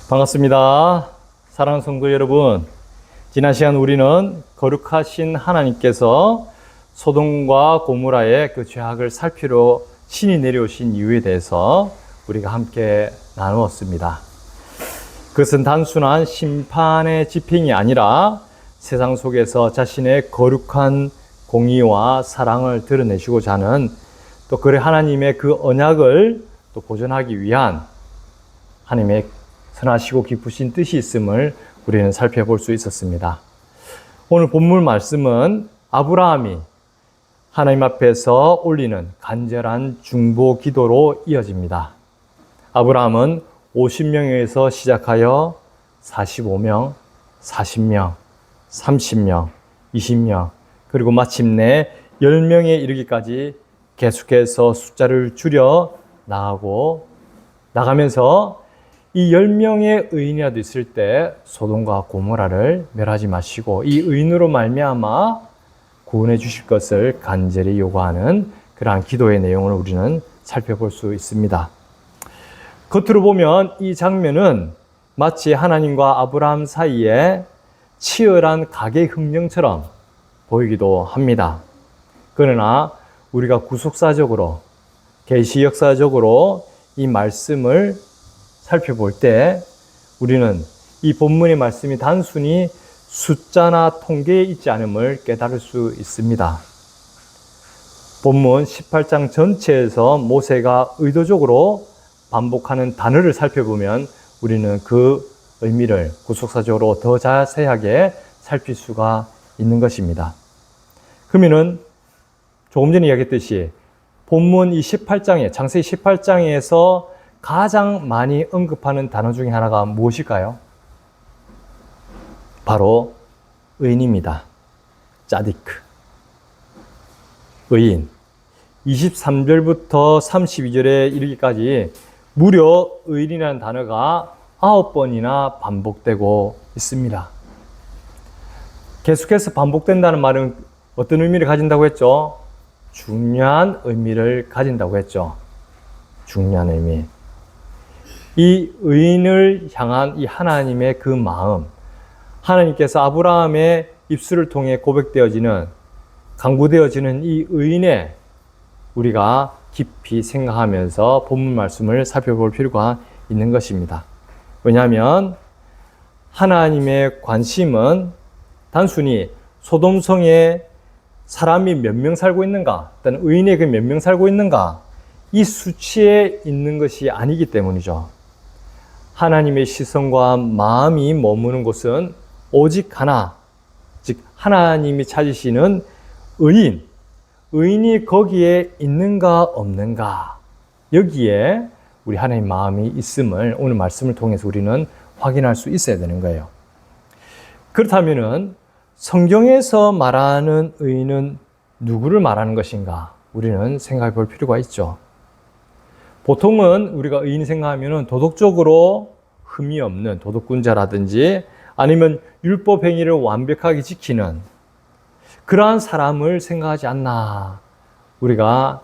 반갑습니다. 사랑하는 성도 여러분, 지난 시간 우리는 거룩하신 하나님께서 소돔과 고모라의 그 죄악을 살피러 신이 내려오신 이유에 대해서 우리가 함께 나누었습니다. 그것은 단순한 심판의 집행이 아니라 세상 속에서 자신의 거룩한 공의와 사랑을 드러내시고자 하는, 또 그래 하나님의 그 언약을 또 보존하기 위한 하나님의 선하시고 기쁘신 뜻이 있음을 우리는 살펴볼 수 있었습니다. 오늘 본문 말씀은 아브라함이 하나님 앞에서 올리는 간절한 중보 기도로 이어집니다. 아브라함은 50명에서 시작하여 45명, 40명, 30명, 20명, 그리고 마침내 10명에 이르기까지 계속해서 숫자를 줄여 나가면서 이 10명의 의인이라도 있을 때 소돔과 고모라를 멸하지 마시고 이 의인으로 말미암아 구원해 주실 것을 간절히 요구하는 그러한 기도의 내용을 우리는 살펴볼 수 있습니다. 겉으로 보면 이 장면은 마치 하나님과 아브라함 사이에 치열한 가계 흥정처럼 보이기도 합니다. 그러나 우리가 구속사적으로, 계시 역사적으로 이 말씀을 살펴볼 때 우리는 이 본문의 말씀이 단순히 숫자나 통계에 있지 않음을 깨달을 수 있습니다. 본문 18장 전체에서 모세가 의도적으로 반복하는 단어를 살펴보면 우리는 그 의미를 구속사적으로 더 자세하게 살필 수가 있는 것입니다. 그러면은 조금 전에 이야기했듯이 본문 이 18장에, 창세기 18장에서 가장 많이 언급하는 단어 중에 하나가 무엇일까요? 바로 의인입니다. 짜디크. 의인. 23절부터 32절에 이르기까지 무려 의인이라는 단어가 9번이나 반복되고 있습니다. 계속해서 반복된다는 말은 어떤 의미를 가진다고 했죠? 중요한 의미를 가진다고 했죠. 중요한 의미. 이 의인을 향한 이 하나님의 그 마음, 하나님께서 아브라함의 입술을 통해 고백되어지는, 강구되어지는 이 의인의 우리가 깊이 생각하면서 본문 말씀을 살펴볼 필요가 있는 것입니다. 왜냐하면 하나님의 관심은 단순히 소돔성에 사람이 몇 명 살고 있는가, 또는 의인의 그 몇 명 살고 있는가, 이 수치에 있는 것이 아니기 때문이죠. 하나님의 시선과 마음이 머무는 곳은 오직 하나, 즉 하나님이 찾으시는 의인, 의인이 거기에 있는가 없는가, 여기에 우리 하나님 마음이 있음을 오늘 말씀을 통해서 우리는 확인할 수 있어야 되는 거예요. 그렇다면은 성경에서 말하는 의인은 누구를 말하는 것인가, 우리는 생각해 볼 필요가 있죠. 보통은 우리가 의인 생각하면 도덕적으로 흠이 없는 도덕군자라든지 아니면 율법 행위를 완벽하게 지키는 그러한 사람을 생각하지 않나, 우리가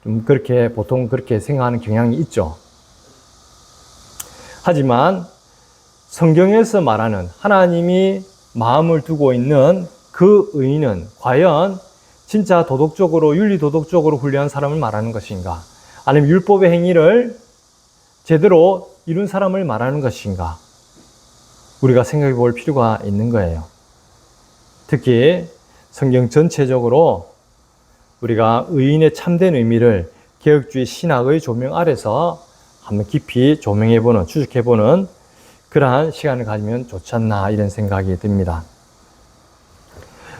좀 그렇게 보통 그렇게 생각하는 경향이 있죠. 하지만 성경에서 말하는 하나님이 마음을 두고 있는 그 의인은 과연 진짜 도덕적으로, 윤리도덕적으로 훌륭한 사람을 말하는 것인가, 아니면 율법의 행위를 제대로 이룬 사람을 말하는 것인가, 우리가 생각해 볼 필요가 있는 거예요. 특히 성경 전체적으로 우리가 의인의 참된 의미를 개혁주의 신학의 조명 아래서 한번 깊이 조명해보는, 추적해보는 그러한 시간을 가지면 좋지 않나, 이런 생각이 듭니다.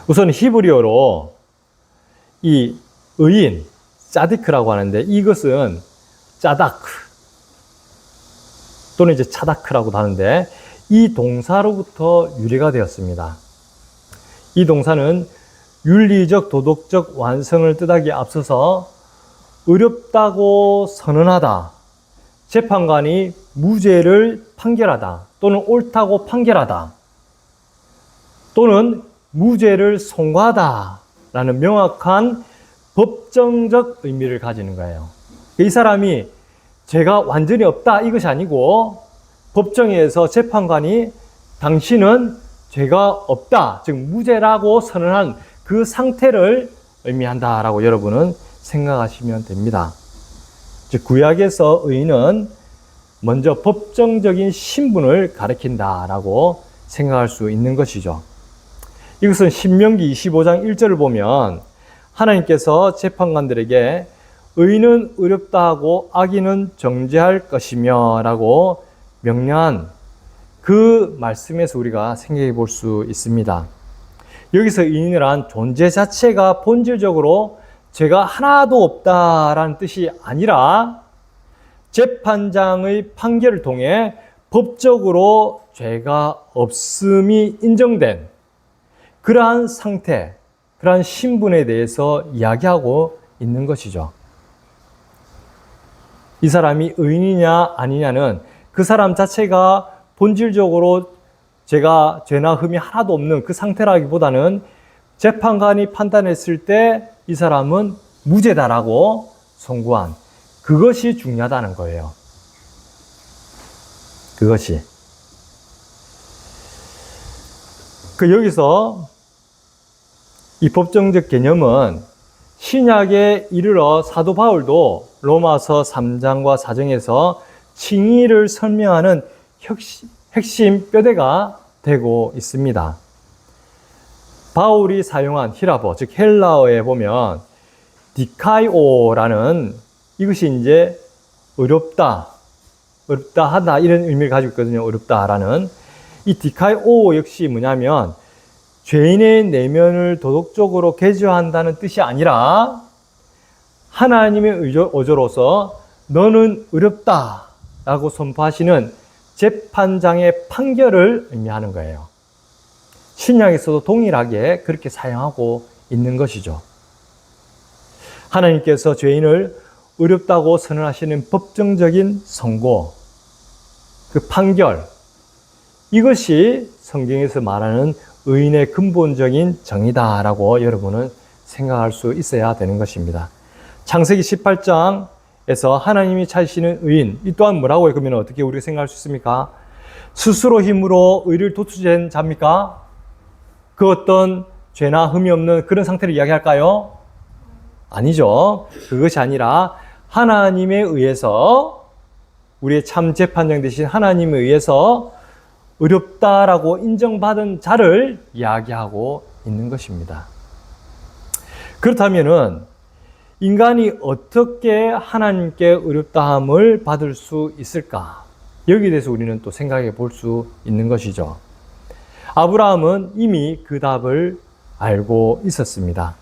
우선 히브리어로 이 의인, 짜디크라고 하는데, 이것은 짜다크 또는 이제 차다크라고도 하는데, 이 동사로부터 유래가 되었습니다. 이 동사는 윤리적, 도덕적 완성을 뜻하기에 앞서서 어렵다고 선언하다, 재판관이 무죄를 판결하다, 또는 옳다고 판결하다, 또는 무죄를 송구하다 라는 명확한 법정적 의미를 가지는 거예요. 이 사람이 죄가 완전히 없다, 이것이 아니고 법정에서 재판관이 당신은 죄가 없다, 즉 무죄라고 선언한 그 상태를 의미한다라고 여러분은 생각하시면 됩니다. 즉 구약에서 의인은 먼저 법정적인 신분을 가리킨다라고 생각할 수 있는 것이죠. 이것은 신명기 25장 1절을 보면 하나님께서 재판관들에게 의인은 의롭다 하고 악인은 정죄할 것이며 라고 명령한 그 말씀에서 우리가 생각해 볼 수 있습니다. 여기서 의인이란 존재 자체가 본질적으로 죄가 하나도 없다라는 뜻이 아니라 재판장의 판결을 통해 법적으로 죄가 없음이 인정된 그러한 상태, 그러한 신분에 대해서 이야기하고 있는 것이죠. 이 사람이 의인이냐 아니냐는 그 사람 자체가 본질적으로 죄나 흠이 하나도 없는 그 상태라기보다는 재판관이 판단했을 때 이 사람은 무죄다라고 선고한 그것이 중요하다는 거예요. 그것이. 여기서 이 법정적 개념은 신약에 이르러 사도 바울도 로마서 3장과 4장에서 칭의를 설명하는 핵심 뼈대가 되고 있습니다. 바울이 사용한 히라버, 즉 헬라어에 보면 디카이오라는 이것이 이제 어렵다 하다 이런 의미를 가지고 있거든요. 어렵다라는 이 디카이오 역시 뭐냐면 죄인의 내면을 도덕적으로 개조한다는 뜻이 아니라 하나님의 어조로서 너는 어렵다라고 선포하시는 재판장의 판결을 의미하는 거예요. 신약에서도 동일하게 그렇게 사용하고 있는 것이죠. 하나님께서 죄인을 어렵다고 선언하시는 법정적인 선고, 그 판결, 이것이 성경에서 말하는 의인의 근본적인 정의다라고 여러분은 생각할 수 있어야 되는 것입니다. 창세기 18장에서 하나님이 찾으시는 의인, 이 또한 뭐라고 그러면 어떻게 우리가 생각할 수 있습니까? 스스로 힘으로 의를 도투된 자입니까? 그 어떤 죄나 흠이 없는 그런 상태를 이야기할까요? 아니죠. 그것이 아니라 하나님에 의해서 우리의 참 재판장 되신 하나님에 의해서 어렵다라고 인정받은 자를 이야기하고 있는 것입니다. 그렇다면은 인간이 어떻게 하나님께 어렵다함을 받을 수 있을까? 여기에 대해서 우리는 또 생각해 볼 수 있는 것이죠. 아브라함은 이미 그 답을 알고 있었습니다.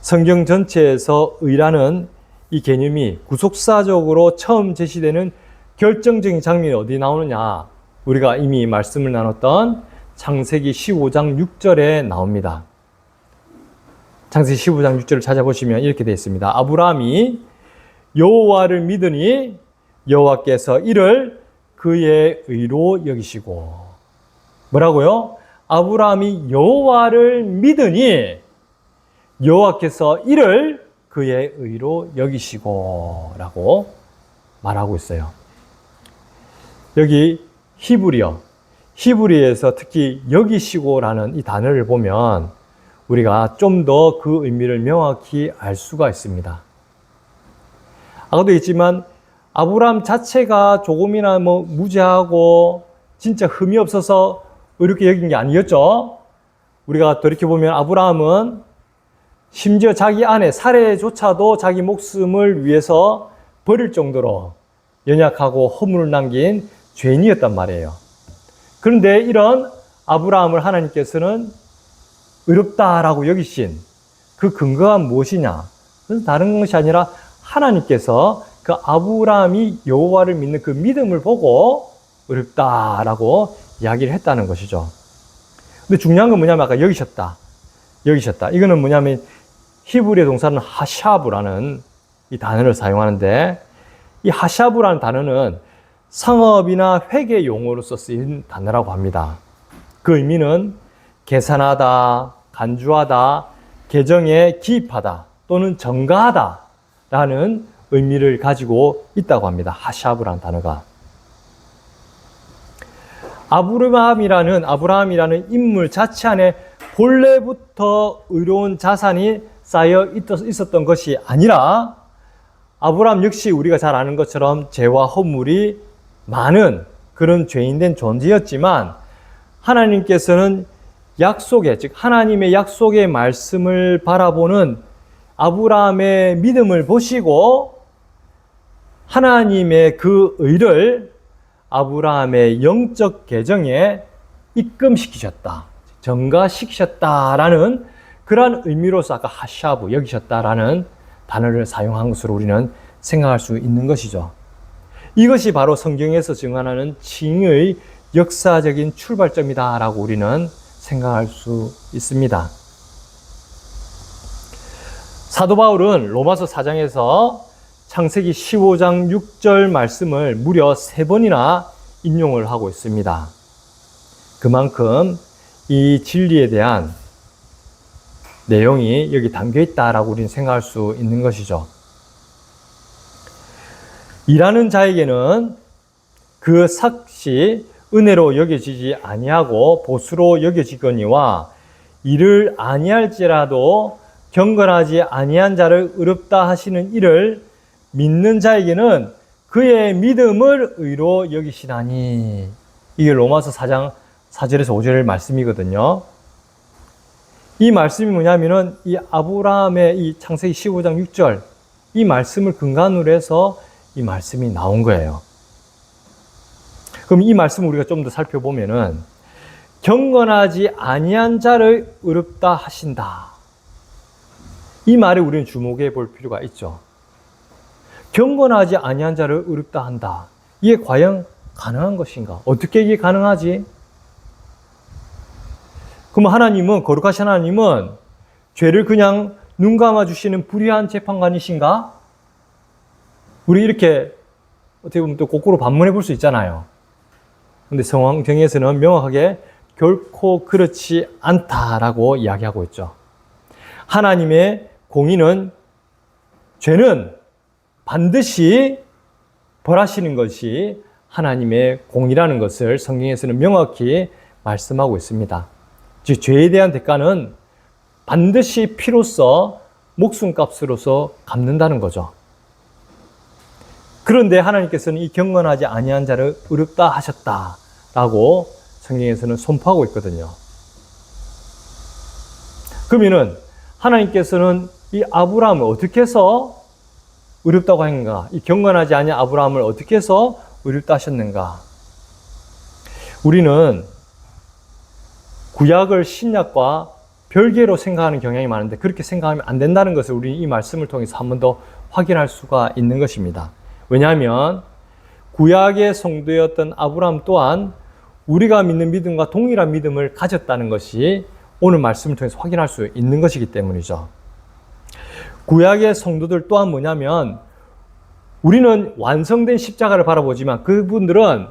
성경 전체에서 의라는 이 개념이 구속사적으로 처음 제시되는 결정적인 장면이 어디 나오느냐? 우리가 이미 말씀을 나눴던 창세기 15장 6절에 나옵니다. 창세기 15장 6절을 찾아보시면 이렇게 되어 있습니다. 아브라함이 여호와를 믿으니 여호와께서 이를 그의 의로 여기시고. 뭐라고요? 아브라함이 여호와를 믿으니 여호와께서 이를 그의 의로 여기시고 라고 말하고 있어요. 여기 히브리에서 특히 여기시고라는 이 단어를 보면 우리가 좀 더 그 의미를 명확히 알 수가 있습니다. 아까도 했지만 아브라함 자체가 조금이나 무죄하고 진짜 흠이 없어서 이렇게 여긴 게 아니었죠. 우리가 돌이켜보면 아브라함은 심지어 자기 아내 사레조차도 자기 목숨을 위해서 버릴 정도로 연약하고 허물을 남긴 죄인이었단 말이에요. 그런데 이런 아브라함을 하나님께서는 의롭다라고 여기신 그 근거가 무엇이냐? 그건 다른 것이 아니라 하나님께서 그 아브라함이 여호와를 믿는 그 믿음을 보고 의롭다라고 이야기를 했다는 것이죠. 근데 중요한 건 뭐냐면 아까 여기셨다. 이거는 뭐냐면 히브리의 동사는 하샤브라는 이 단어를 사용하는데 이 하샤브라는 단어는 상업이나 회계 용어로서 쓰인 단어라고 합니다. 그 의미는 계산하다, 간주하다, 계정에 기입하다 또는 전가하다 라는 의미를 가지고 있다고 합니다. 하샤브라는 단어가. 아브라함이라는 인물 자체 안에 본래부터 의로운 자산이 쌓여 있었던 것이 아니라 아브라함 역시 우리가 잘 아는 것처럼 죄와 허물이 많은 그런 죄인된 존재였지만 하나님께서는 약속의, 즉 하나님의 약속의 말씀을 바라보는 아브라함의 믿음을 보시고 하나님의 그 의를 아브라함의 영적 계정에 입금시키셨다, 전가시키셨다라는 그러한 의미로서 아까 하샤브, 여기셨다라는 단어를 사용한 것으로 우리는 생각할 수 있는 것이죠. 이것이 바로 성경에서 증언하는 칭의의 역사적인 출발점이다라고 우리는 생각할 수 있습니다. 사도 바울은 로마서 4장에서 창세기 15장 6절 말씀을 무려 3번이나 인용을 하고 있습니다. 그만큼 이 진리에 대한 내용이 여기 담겨 있다라고 우리는 생각할 수 있는 것이죠. 일하는 자에게는 그 삭시 은혜로 여겨지지 아니하고 보수로 여겨지거니와 이를 아니할지라도 경건하지 아니한 자를 의롭다 하시는 이를 믿는 자에게는 그의 믿음을 의로 여기시나니. 이게 로마서 4장 4절에서 5절 말씀이거든요. 이 말씀이 뭐냐면은 이 아브라함의 이 창세기 15장 6절 이 말씀을 근간으로 해서 이 말씀이 나온 거예요. 그럼 이 말씀을 우리가 좀 더 살펴보면은 경건하지 아니한 자를 의롭다 하신다. 이 말에 우리는 주목해 볼 필요가 있죠. 경건하지 아니한 자를 의롭다 한다. 이게 과연 가능한 것인가? 어떻게 이게 가능하지? 그럼 하나님은, 거룩하신 하나님은 죄를 그냥 눈 감아 주시는 불의한 재판관이신가? 우리 이렇게 어떻게 보면 또 거꾸로 반문해 볼 수 있잖아요. 근데 성경에서는 명확하게 결코 그렇지 않다라고 이야기하고 있죠. 하나님의 공의는, 죄는 반드시 벌하시는 것이 하나님의 공의라는 것을 성경에서는 명확히 말씀하고 있습니다. 즉 죄에 대한 대가는 반드시 피로써 목숨값으로서 갚는다는 거죠. 그런데 하나님께서는 이 경건하지 아니한 자를 의롭다 하셨다라고 성경에서는 선포하고 있거든요. 그러면은 하나님께서는 이 아브라함을 어떻게 해서 의롭다고 했는가? 이 경건하지 아니한 아브라함을 어떻게 해서 의롭다 하셨는가? 우리는 구약을 신약과 별개로 생각하는 경향이 많은데 그렇게 생각하면 안 된다는 것을 우리 이 말씀을 통해서 한 번 더 확인할 수가 있는 것입니다. 왜냐하면 구약의 성도였던 아브라함 또한 우리가 믿는 믿음과 동일한 믿음을 가졌다는 것이 오늘 말씀을 통해서 확인할 수 있는 것이기 때문이죠. 구약의 성도들 또한 뭐냐면 우리는 완성된 십자가를 바라보지만 그분들은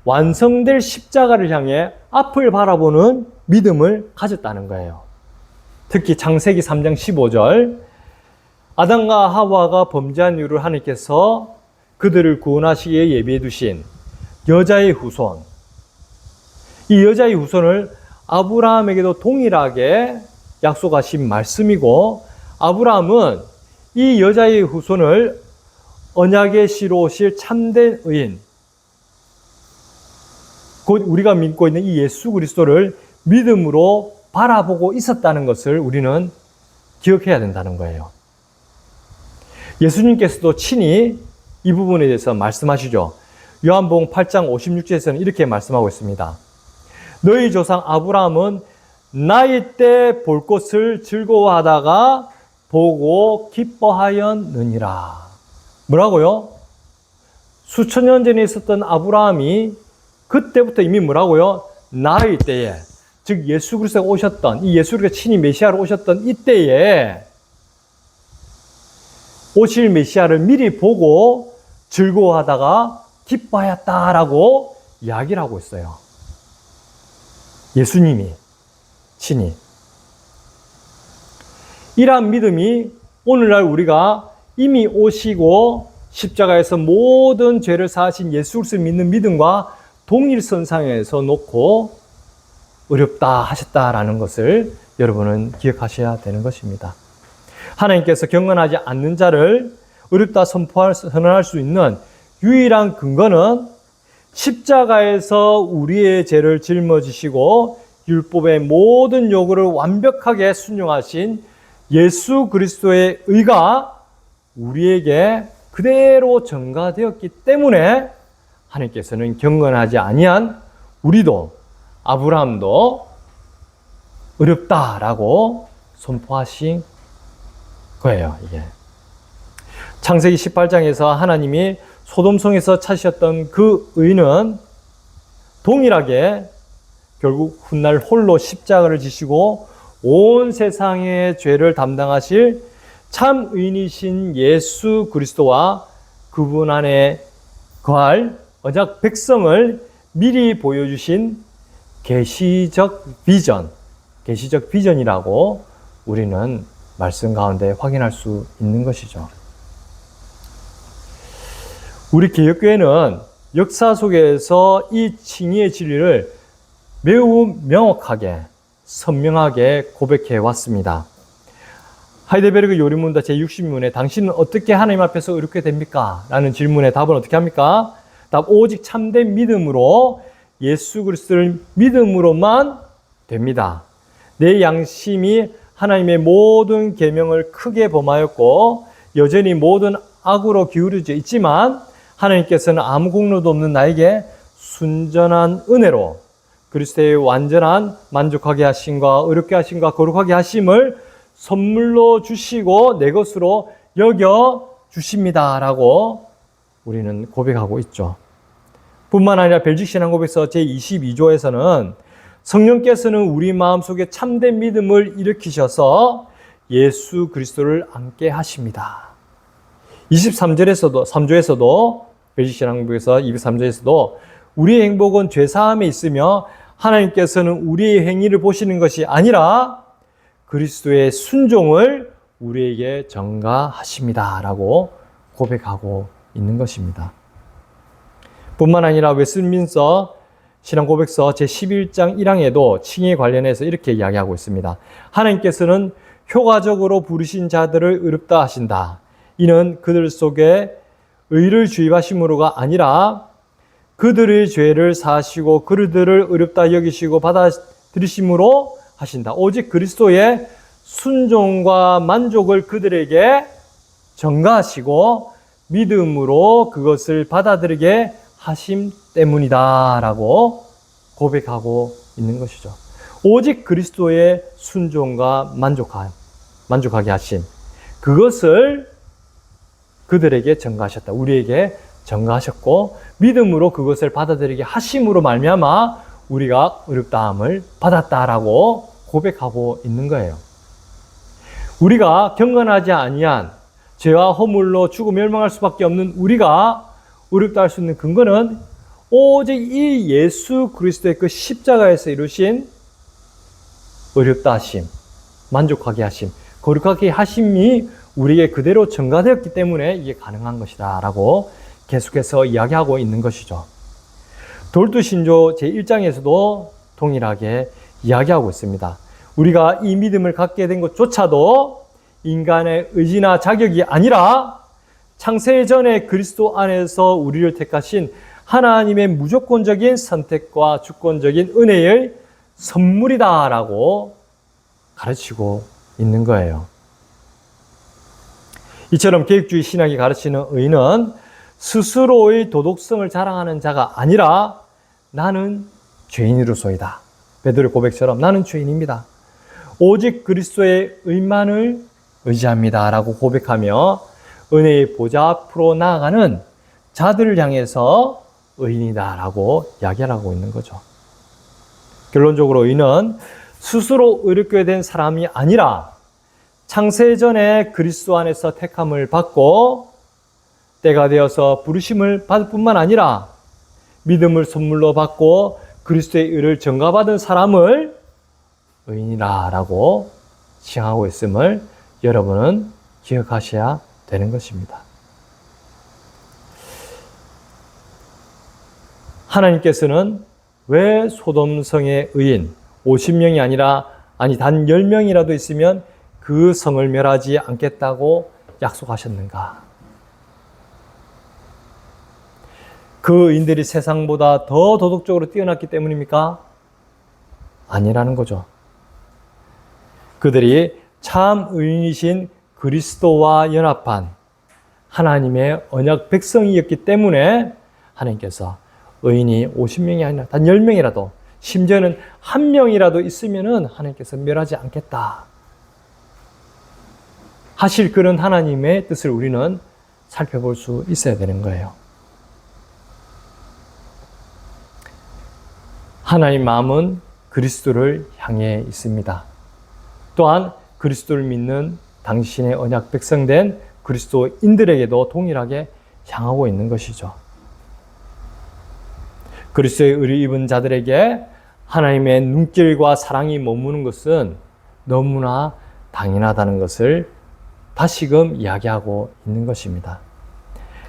완성될 십자가를 향해 앞을 바라보는 믿음을 가졌다는 거예요. 특히 창세기 3장 15절 아담과 하와가 범죄한 이유로 하나님께서 그들을 구원하시기에 예비해 두신 여자의 후손, 이 여자의 후손을 아브라함에게도 동일하게 약속하신 말씀이고 아브라함은 이 여자의 후손을 언약의 씨로 오실 참된 의인, 곧 우리가 믿고 있는 이 예수 그리스도를 믿음으로 바라보고 있었다는 것을 우리는 기억해야 된다는 거예요. 예수님께서도 친히 이 부분에 대해서 말씀하시죠. 요한복음 8장 56절에서는 이렇게 말씀하고 있습니다. 너희 조상 아브라함은 나이 때 볼 것을 즐거워하다가 보고 기뻐하였느니라. 뭐라고요? 수천 년 전에 있었던 아브라함이 그때부터 이미 뭐라고요? 나이 때에, 즉 예수 그리스도가 오셨던, 이 예수 그리스도가 친히 메시아로 오셨던 이때에 오실 메시아를 미리 보고 즐거워하다가 기뻐하였다라고 이야기를 하고 있어요. 예수님이 친히. 이러한 믿음이 오늘날 우리가 이미 오시고 십자가에서 모든 죄를 사하신 예수 그리스도를 믿는 믿음과 동일선상에서 놓고 어렵다 하셨다라는 것을 여러분은 기억하셔야 되는 것입니다. 하나님께서 경건하지 않는 자를 어렵다 선언할 수 있는 유일한 근거는 십자가에서 우리의 죄를 짊어지시고 율법의 모든 요구를 완벽하게 순종하신 예수 그리스도의 의가 우리에게 그대로 전가되었기 때문에 하나님께서는 경건하지 아니한 우리도 아브라함도 어렵다라고 선포하신 거예요. 이게 창세기 18장에서 하나님이 소돔성에서 찾으셨던 그 의는 동일하게 결국 훗날 홀로 십자가를 지시고 온 세상의 죄를 담당하실 참 의인이신 예수 그리스도와 그분 안에 거할 언약 백성을 미리 보여주신 계시적 비전이라고 우리는 말씀 가운데 확인할 수 있는 것이죠. 우리 개혁교회는 역사 속에서 이 칭의의 진리를 매우 명확하게 선명하게 고백해 왔습니다. 하이델베르그 요리문답 제60문에 당신은 어떻게 하나님 앞에서 의롭게 됩니까? 라는 질문에 답은 어떻게 합니까? 답 오직 참된 믿음으로 예수 그리스도를 믿음으로만 됩니다. 내 양심이 하나님의 모든 계명을 크게 범하였고 여전히 모든 악으로 기울어져 있지만 하나님께서는 아무 공로도 없는 나에게 순전한 은혜로 그리스도의 완전한 만족하게 하심과 의롭게 하심과 거룩하게 하심을 선물로 주시고 내 것으로 여겨 주십니다라고 우리는 고백하고 있죠. 뿐만 아니라 벨직 신앙고백서 제22조에서는 성령께서는 우리 마음속에 참된 믿음을 일으키셔서 예수 그리스도를 앉게 하십니다. 3조에서도 벨직 신앙고백서 203조에서도 우리의 행복은 죄사함에 있으며 하나님께서는 우리의 행위를 보시는 것이 아니라 그리스도의 순종을 우리에게 전가하십니다라고 고백하고 있는 것입니다. 뿐만 아니라 웨스민스터 신앙고백서 제11장 1항에도 칭의에 관련해서 이렇게 이야기하고 있습니다. 하나님께서는 효과적으로 부르신 자들을 의롭다 하신다. 이는 그들 속에 의를 주입하심으로가 아니라 그들의 죄를 사하시고 그들을 의롭다 여기시고 받아들이심으로 하신다. 오직 그리스도의 순종과 만족을 그들에게 전가하시고 믿음으로 그것을 받아들이게 하심 때문이다 라고 고백하고 있는 것이죠. 오직 그리스도의 순종과 만족하게 하심, 그것을 그들에게 전가하셨다. 우리에게 전가하셨고 믿음으로 그것을 받아들이게 하심으로 말미암아 우리가 의롭다함을 받았다라고 고백하고 있는 거예요. 우리가 경건하지 아니한 죄와 허물로 죽어 멸망할 수밖에 없는 우리가 의롭다 할 수 있는 근거는 오직 이 예수 그리스도의 그 십자가에서 이루신 의롭다 하심, 만족하게 하심, 거룩하게 하심이 우리에게 그대로 전가되었기 때문에 이게 가능한 것이다 라고 계속해서 이야기하고 있는 것이죠. 돌투신조 제1장에서도 동일하게 이야기하고 있습니다. 우리가 이 믿음을 갖게 된 것조차도 인간의 의지나 자격이 아니라 창세 전에 그리스도 안에서 우리를 택하신 하나님의 무조건적인 선택과 주권적인 은혜의 선물이다라고 가르치고 있는 거예요. 이처럼 계획주의 신학이 가르치는 의는 스스로의 도덕성을 자랑하는 자가 아니라 나는 죄인으로서이다. 베드로의 고백처럼 나는 죄인입니다. 오직 그리스도의 의만을 의지합니다. 라고 고백하며 은혜의 보좌 앞으로 나아가는 자들을 향해서 의인이다. 라고 이야기하고 있는 거죠. 결론적으로 의인은 스스로 의롭게 된 사람이 아니라 창세전에 그리스도 안에서 택함을 받고 때가 되어서 부르심을 받을 뿐만 아니라 믿음을 선물로 받고 그리스도의 의를 전가받은 사람을 의인이라고 칭하고 있음을 여러분은 기억하셔야 되는 것입니다. 하나님께서는 왜 소돔성의 의인 50명이 아니라 단 10명이라도 있으면 그 성을 멸하지 않겠다고 약속하셨는가? 그 의인들이 세상보다 더 도덕적으로 뛰어났기 때문입니까? 아니라는 거죠. 그들이 참 의인이신 그리스도와 연합한 하나님의 언약 백성이었기 때문에 하나님께서 의인이 50명이 아니라 단 10명이라도, 심지어는 1명이라도 있으면은 하나님께서 멸하지 않겠다 하실 그런 하나님의 뜻을 우리는 살펴볼 수 있어야 되는 거예요. 하나님 마음은 그리스도를 향해 있습니다. 또한 그리스도를 믿는 당신의 언약 백성된 그리스도인들에게도 동일하게 향하고 있는 것이죠. 그리스도의 의를 입은 자들에게 하나님의 눈길과 사랑이 머무는 것은 너무나 당연하다는 것을 다시금 이야기하고 있는 것입니다.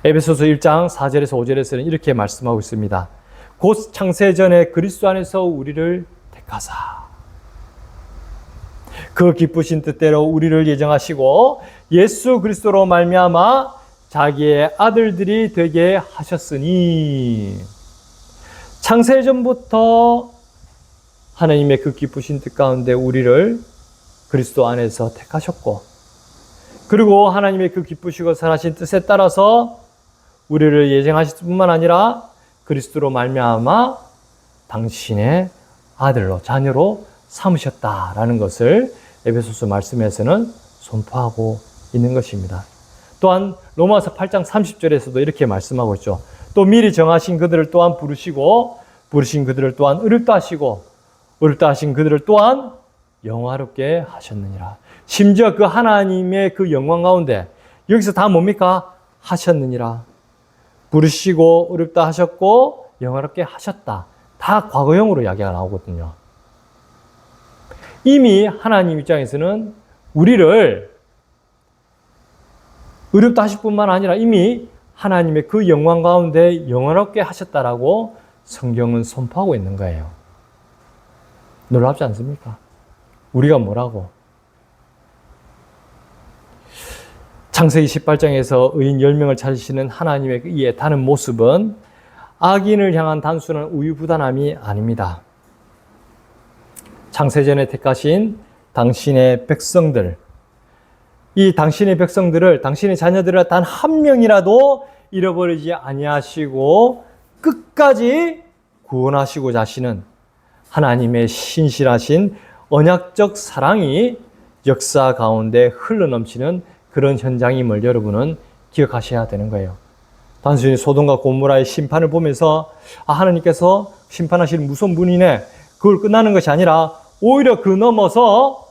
에베소서 1장 4절에서 5절에서는 이렇게 말씀하고 있습니다. 곧 창세전에 그리스도 안에서 우리를 택하사 그 기쁘신 뜻대로 우리를 예정하시고 예수 그리스도로 말미암아 자기의 아들들이 되게 하셨으니, 창세전부터 하나님의 그 기쁘신 뜻 가운데 우리를 그리스도 안에서 택하셨고, 그리고 하나님의 그 기쁘시고 선하신 뜻에 따라서 우리를 예정하실 뿐만 아니라 그리스도로 말미암아 당신의 아들로, 자녀로 삼으셨다라는 것을 에베소서 말씀에서는 선포하고 있는 것입니다. 또한 로마서 8장 30절에서도 이렇게 말씀하고 있죠. 또 미리 정하신 그들을 또한 부르시고, 부르신 그들을 또한 의롭다 하시고, 의롭다 하신 그들을 또한 영화롭게 하셨느니라. 심지어 그 하나님의 그 영광 가운데 여기서 다 뭡니까? 하셨느니라. 부르시고 의롭다 하셨고 영화롭게 하셨다. 다 과거형으로 이야기가 나오거든요. 이미 하나님 입장에서는 우리를 의롭다 하실 뿐만 아니라 이미 하나님의 그 영광 가운데 영원롭게 하셨다라고 성경은 선포하고 있는 거예요. 놀랍지 않습니까? 우리가 뭐라고? 창세기 18장에서 의인 10명을 찾으시는 하나님의 이 애타는 모습은 악인을 향한 단순한 우유부단함이 아닙니다. 창세전에 택하신 당신의 백성들, 이 당신의 백성들을, 당신의 자녀들을 단 한 명이라도 잃어버리지 아니하시고 끝까지 구원하시고자 하시는 하나님의 신실하신 언약적 사랑이 역사 가운데 흘러넘치는 그런 현장임을 여러분은 기억하셔야 되는 거예요. 단순히 소돔과 고모라의 심판을 보면서 하나님께서 심판하실 무서운 분이네, 그걸 끝나는 것이 아니라 오히려 그 넘어서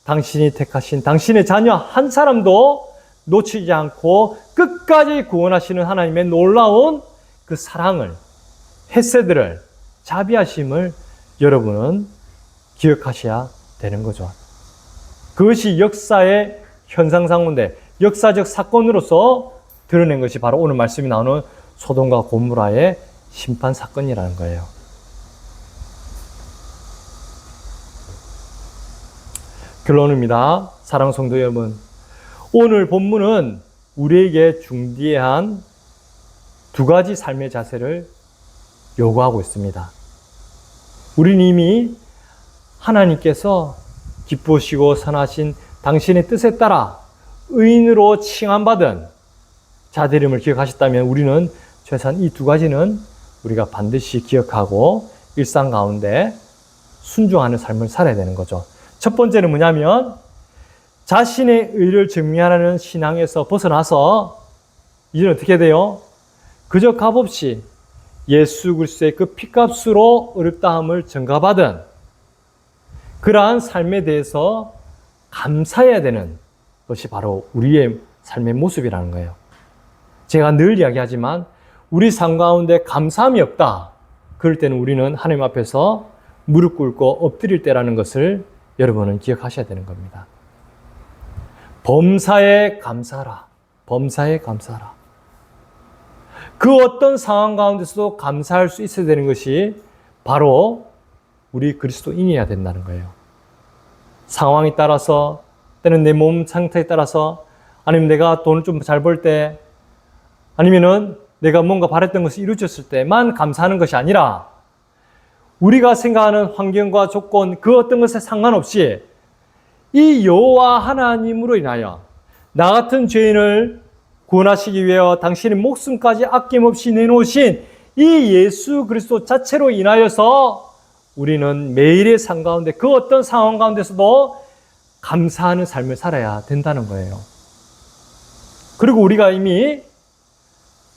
당신이 택하신 당신의 자녀 한 사람도 놓치지 않고 끝까지 구원하시는 하나님의 놀라운 그 사랑을, 헤세드를, 자비하심을 여러분은 기억하셔야 되는 거죠. 그것이 역사의 현상상인데 역사적 사건으로서 드러낸 것이 바로 오늘 말씀이 나오는 소돔과 고모라의 심판 사건이라는 거예요. 결론입니다. 사랑하는 성도 여러분, 오늘 본문은 우리에게 중대한 두 가지 삶의 자세를 요구하고 있습니다. 우리는 이미 하나님께서 기쁘시고 선하신 당신의 뜻에 따라 의인으로 칭함받은 자들임을 기억하셨다면 우리는 최소한 이 두 가지는 우리가 반드시 기억하고 일상 가운데 순종하는 삶을 살아야 되는 거죠. 첫 번째는 뭐냐면 자신의 의를 증명하는 신앙에서 벗어나서 이제는 어떻게 돼요? 그저 값없이 예수 그리스도의 그 피값으로 의롭다함을 증가받은 그러한 삶에 대해서 감사해야 되는 것이 바로 우리의 삶의 모습이라는 거예요. 제가 늘 이야기하지만 우리 삶 가운데 감사함이 없다. 그럴 때는 우리는 하나님 앞에서 무릎 꿇고 엎드릴 때라는 것을 여러분은 기억하셔야 되는 겁니다. 범사에 감사하라. 범사에 감사하라. 그 어떤 상황 가운데서도 감사할 수 있어야 되는 것이 바로 우리 그리스도인이어야 된다는 거예요. 상황에 따라서, 때는 내 몸 상태에 따라서, 아니면 내가 돈을 좀 잘 벌 때, 아니면은 내가 뭔가 바랬던 것이 이루어졌을 때만 감사하는 것이 아니라 우리가 생각하는 환경과 조건, 그 어떤 것에 상관없이 이 여호와 하나님으로 인하여 나 같은 죄인을 구원하시기 위하여 당신의 목숨까지 아낌없이 내놓으신 이 예수 그리스도 자체로 인하여서 우리는 매일의 삶 가운데 그 어떤 상황 가운데서도 감사하는 삶을 살아야 된다는 거예요. 그리고 우리가 이미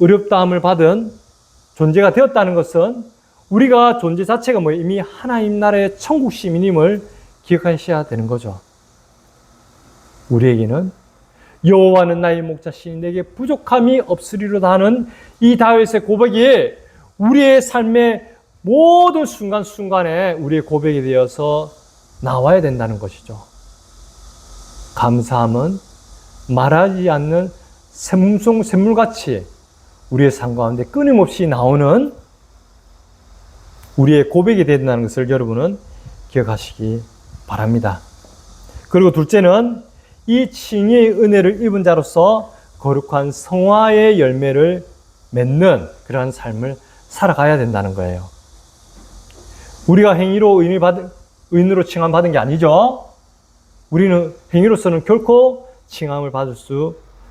의롭다함을 받은 존재가 되었다는 것은 우리가 존재 자체가 이미 하나님 나라의 천국 시민임을 기억하셔야 되는 거죠. 우리에게는 여호와는 나의 목자시니 내게 부족함이 없으리로다 하는 이 다윗의 고백이 우리의 삶의 모든 순간순간에 우리의 고백이 되어서 나와야 된다는 것이죠. 감사함은 말하지 않는 샘물같이 우리의 삶 가운데 끊임없이 나오는 우리의 고백이 된다는 것을 여러분은 기억하시기 바랍니다. 그리고 둘째는 이 칭의의 은혜를 입은 자로서 거룩한 성화의 열매를 맺는 그러한 삶을 살아가야 된다는 거예요. 우리가 행위로 의인으로 칭함받은 게 아니죠. 우리는 행위로서는 결코 칭함을 받을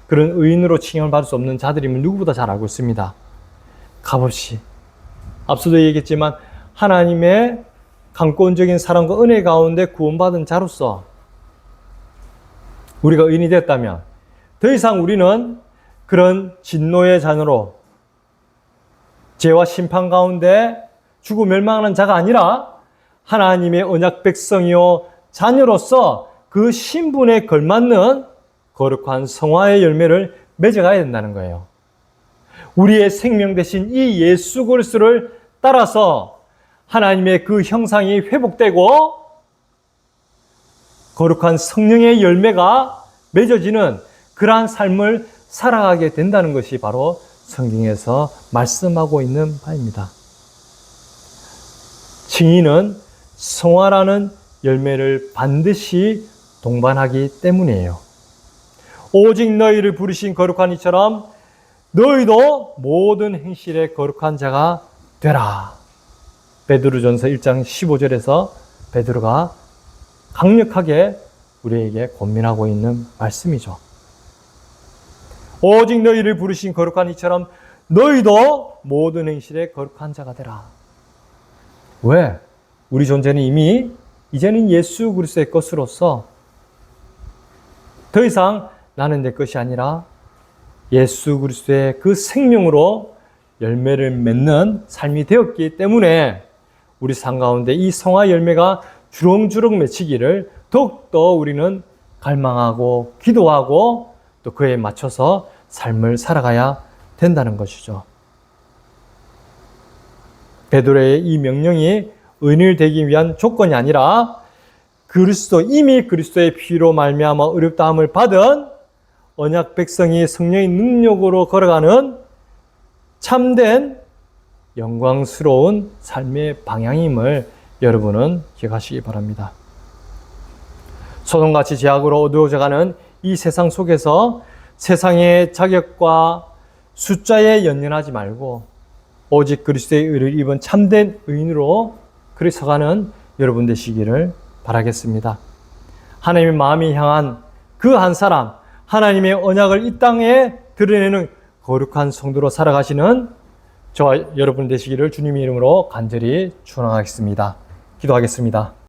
그런 의인으로 칭함을 받을 수 없는 자들임을 누구보다 잘 알고 있습니다. 값없이. 앞서도 얘기했지만 하나님의 강권적인 사랑과 은혜 가운데 구원받은 자로서 우리가 의인이 되었다면 더 이상 우리는 그런 진노의 자녀로 죄와 심판 가운데 죽고 멸망하는 자가 아니라 하나님의 언약 백성이요 자녀로서 그 신분에 걸맞는 거룩한 성화의 열매를 맺어가야 된다는 거예요. 우리의 생명 대신 이 예수 그리스도를 따라서 하나님의 그 형상이 회복되고 거룩한 성령의 열매가 맺어지는 그러한 삶을 살아가게 된다는 것이 바로 성경에서 말씀하고 있는 바입니다. 칭의는 성화라는 열매를 반드시 동반하기 때문이에요. 오직 너희를 부르신 거룩한 이처럼 너희도 모든 행실에 거룩한 자가 되라. 베드로전서 1장 15절에서 베드로가 강력하게 우리에게 권면하고 있는 말씀이죠. 오직 너희를 부르신 거룩한 이처럼 너희도 모든 행실에 거룩한 자가 되라. 왜? 우리 존재는 이미 이제는 예수 그리스도의 것으로서 더 이상 나는 내 것이 아니라 예수 그리스도의 그 생명으로 열매를 맺는 삶이 되었기 때문에 우리 삶 가운데 이 성화 열매가 주렁주렁 맺히기를 더욱더 우리는 갈망하고 기도하고 또 그에 맞춰서 삶을 살아가야 된다는 것이죠. 베드로의 이 명령이 의인이 되기 위한 조건이 아니라 이미 그리스도의 피로 말미암아 의롭다함을 받은 언약 백성이 성령의 능력으로 걸어가는 참된 영광스러운 삶의 방향임을 여러분은 기억하시기 바랍니다. 소돔같이 죄악으로 어두워져가는 이 세상 속에서 세상의 자격과 숫자에 연연하지 말고 오직 그리스도의 의를 입은 참된 의인으로 그리서가는 여러분 되시기를 바라겠습니다. 하나님의 마음이 향한 그 한 사람, 하나님의 언약을 이 땅에 드러내는 거룩한 성도로 살아가시는 저와 여러분 되시기를 주님의 이름으로 간절히 축원하겠습니다. 기도하겠습니다.